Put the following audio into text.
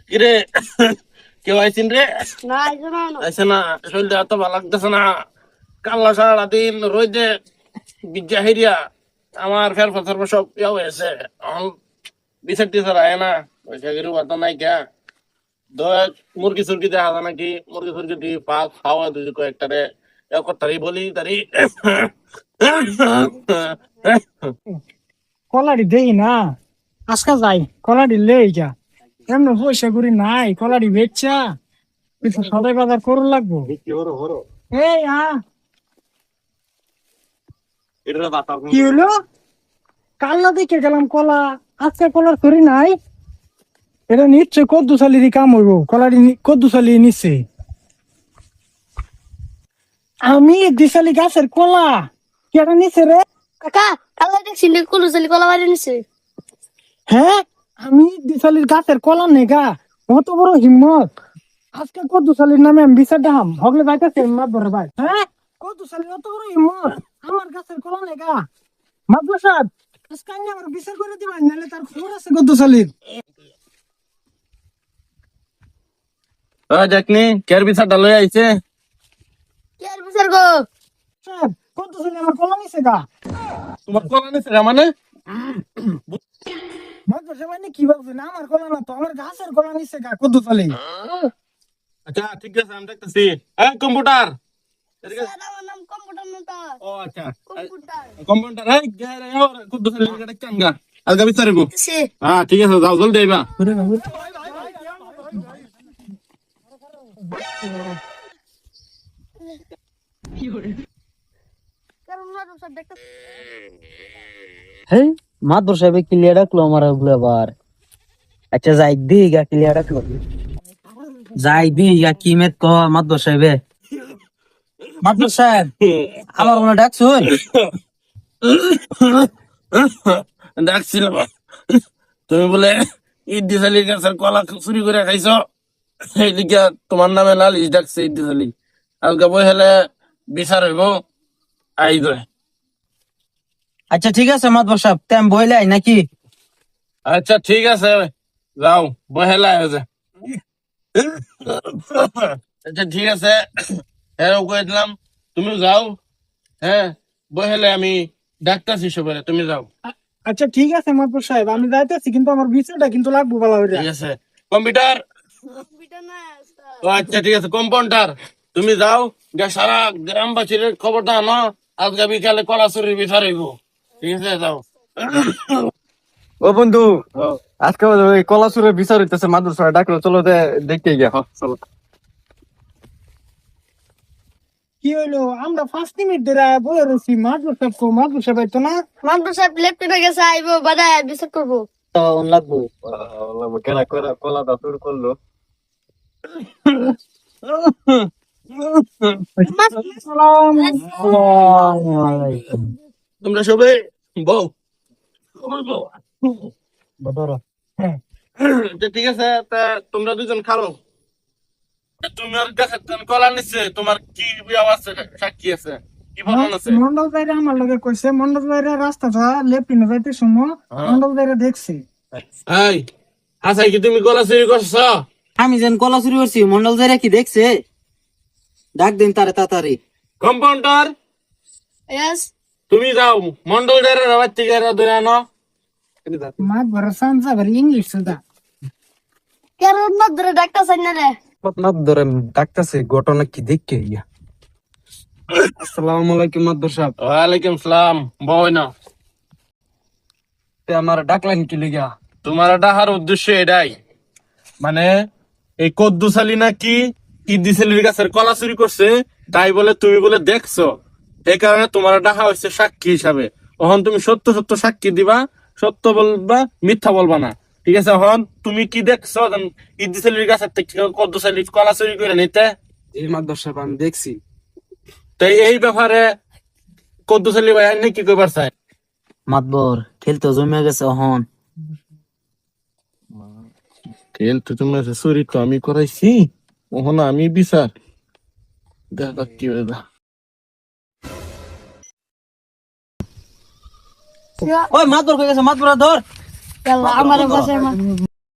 কিরে কেউ আইসিন রে? না আইসো না আইসে না, শরীরটা এত ভালো লাগতেছে না। কাল্লা সারাদিন রোদে বিজ্জা হেরিয়া আমার ফের ফসর সব ইয়া হয়েছে। বিচার টিচার আয় না, পয়সা গিরু বাতা নাই কে। মুরগি সুরগি দেখা যায় নাকি? মুরগি সুরগি দিয়ে পাক খাওয়া দুই কয়েকটারে তারি বলি তারি। কলাডি দেই না আজকা যাই কলাডি লেই যা এমন পয়সা করি নাই কলাডি বেচা কিছু সদাই বাজার করুন লাগবো এই কি হলো কাল্লা দেখে গেলাম কলা আজকে কলার করি নাই এটা নিশ্চয় কদ্দু সালিরই কাম হইব কলাডি কদ্দু সালি নিচ্ছে আমি দিশালি গাছের কলা কেটা নিচ্ছে রে কাকা কালা দেখছি কোন চলি কলা বাড়ি নিছে হ্যাঁ আমি দিশালির গাছের কলা নেগা অত বড় হিম্মত আজকে কদ্দুশালীর নামে আমি বিচার দেখাম হগলে যাইতেছে মাতবর ভাই হ্যাঁ কদ্দুশালীর অত বড় হিম্মত আমার গাছের কলা নেগা মাতবর সাহেব আজকে আমি আমার বিচার করে দিবেন নাহলে তার খবর আছে কদ্দুশালীর দেখনি কের বিচারটা লই আইছে। কি আর বিচার গো সাহেব কদ্দুশালী আমার কলা নিছে গা তোমার কলা নিছে মানে? মাতবর সাহেব আপনি কি বলছেন আমার কলা না তো আমার গাছের কলা নিছে গা কদ্দুশালী আচ্ছা ঠিক আছে, আমি দেখতেছি। কম্পিউটার। আমার নাম কম্পিউটার না ও আচ্ছা, কম্পিউটার কম্পিউটার। কুদ্দু সালি কাঙ্গা আলগা বিচারিব। সে হ্যাঁ ঠিক আছে, যাও জলদি আইবা। কারণ না সব দেখতে হেই মাদর সাহেব ক্লিয়ার রাখলো আমার ওগুলো আবার আচ্ছা যাই দিই গা ক্লিয়ার রাখলো যাই দিই গা কি মেত ক মাদর সাহেবে মাদর সাহেব আমার মনে ডাকছুন ডাকছিলাম, তুমি বলে ইদ্দিস আলীর কাছের কলা চুরি করে খাইছ, সেই দিকে তোমার নামে নালিশ ডাকছে ইদ্দিস আলী। আলগা বই হলে বিচার হইব আই দে। আচ্ছা ঠিক আছে মাদর সাহেব তেম বইলাই নাকি আচ্ছা ঠিক আছে, যাও বহেলা হয়েছে। আচ্ছা ঠিক আছে, হ্যাঁ কয়ে দিলাম তুমি যাও। হ্যাঁ বহেলে আমি ডাক্তার হিসেবে, তুমি যাও। আচ্ছা ঠিক আছে মাতবর সাহেব আমি যাইতেছি কিন্তু আমার বিচারটা কিন্তু লাগবো ভালো করে ঠিক আছে কম্পিউটার। কম্পিউটার না ও আচ্ছা ঠিক আছে কম্পাউন্ডার, তুমি যাও গা সারা গ্রামবাসীর খবরটা আনো, আজকে বিকালে কলা চুরির বিচার হইব। ঠিক আছে যাও। ও বন্ধু আজকে ওই কলাসুরের বিচার হইতেছে মাদ্রাসা ডাকলো, চলো দেখতে গিয়া চলো। কি হইলো আমরা 5 মিনিট ধরে বলে রয়েছি মাদবর সাহেব তো না মাদ্রাসা সাহেব লেফটে গেছে আইবো বাদায় বিচার করবো লাগবো কেনা করে কলা দা শুরু করলো। তোমরা সবাই বউ ঠিক আছে, তা তোমরা দুজন খালো। তোমার কাছে কলা নিচ্ছে, তোমার কি আছে সাক্ষী আছে, কি প্রমাণ আছে? মন্ডল ভাইরা আমার লগে কইছে মন্ডল ভাইরা রাস্তাটা লেফটিনে যাইতে সময় মন্ডল ভাইরা দেখছে এই আচ্ছা, কি তুমি কলা চুরি করছ? আমি যেন কলা চুরি করছি মন্ডল যাইরা কি দেখছে ডাক দিন তারে তাড়াতাড়ি কম্পাউন্ডার ইয়েস তুমি যাও মন্ডল ডেরা রাবাত থেকে ধরে আনো। মাদবর সানসা ভারি ইংলিশ সুদা কারণ না ধরে ডাক্তার সাইন না রে মাত ধরে ডাকতেছে ঘটনা কি দেখে ইয়া। আসসালামু আলাইকুম মাদ্দর সাহেব, ওয়ালাইকুম সালাম। বই না, আমার ডাকলেন কি লিগা? তোমার ডাহার উদ্দেশ্য এটাই, মানে এই কদ্দুস আলী নাকি ইদ্দিস আলীর কাছের কলা চুরি করছে, তাই বলে তুমি বলে দেখছো, এই কারণে তোমার ডাহা হচ্ছে সাক্ষী হিসাবে। এখন তুমি সত্য সত্য সাক্ষী দিবা, সত্য বলবা, মিথ্যা বলবা না। ঠিক আছে, এখন তুমি কি দেখছো ইদ্দিস আলীর কাছের থেকে কদ্দুস আলী কলা চুরি করে নিতে? এই মাদ্দর সাহেব আমি দেখছি। তাই এই ব্যাপারে কদ্দুস আলী ভাই আইনে কি করবার চায়? মাতবর খেলতে জমে গেছে হন খেল তো তুমি চুরি তো আমি করাইছি, ওখানে আমি বিচার দেখা কি হয়ে যা। ওই মাতবর কই গেছে মাতবর ধর আমার বাসায় মা